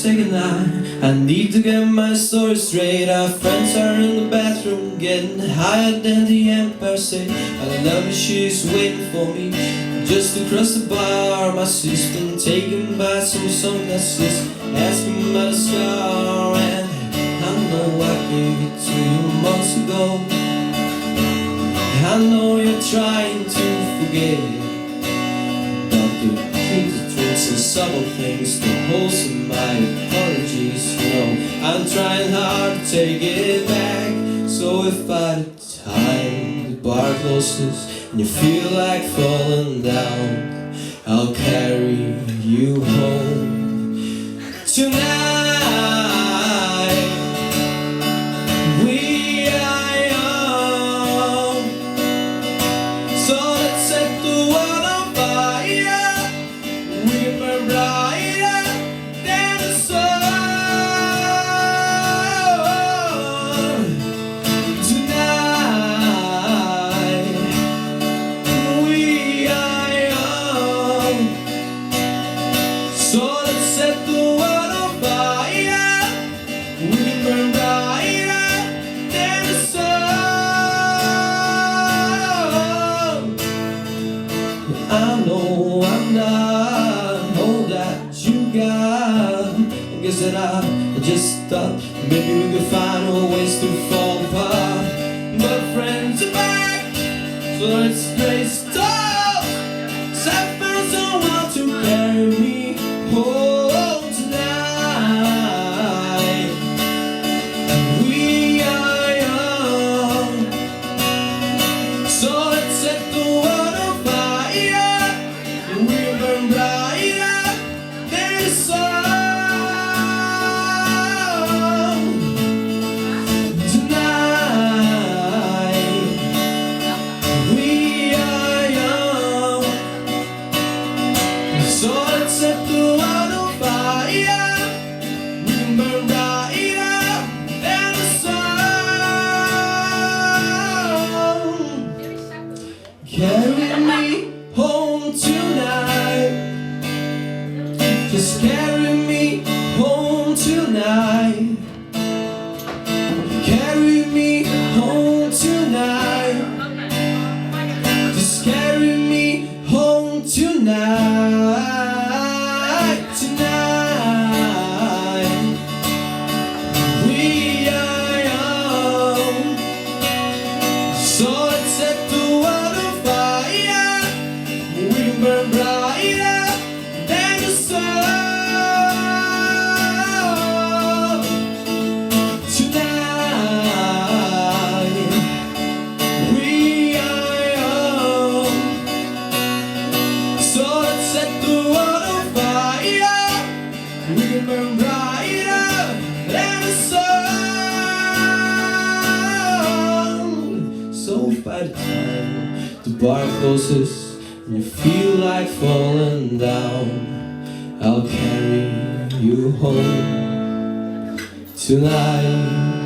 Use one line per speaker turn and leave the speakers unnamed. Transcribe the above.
Second night, I need to get my story straight. Our friends are in the bathroom getting higher than the Empire State. I love her, she's waiting for me just across the bar. My sister's been taken by some song that's just asking about a scar. And I know I gave it to you months ago. I know you're trying to forget, but the things, the tricks and subtle things, the holes in my apologies, you know, I'm trying hard to take it back. So if by the time the bar closes and you feel like falling down, I'll carry you home tonight. We are young, so let's set the world on fire. We burn brighter than the sun tonight. We are young, so let's set the world on fire. We burn brighter than the sun. I know I'm not all that you got. I guess that I just thought maybe we could find more ways to fall apart. But friends are back, so let's raise toast. I found someone to carry me home tonight. We are young, so let's set the world on fire. We burn brighter than the sun tonight. We are young, so let's set the world on fire. We burn brighter than the sun. Carry me home tonight. Just carry me home tonight. Carry me home tonight. Just carry me home tonight. Tonight. We are young, so let's set the world on fire. We burn brighter than the sun tonight. We are young, so let's set the world on fire. We burn brighter than the sun. So by the time the bar closes and you feel like falling down, I'll carry you home tonight.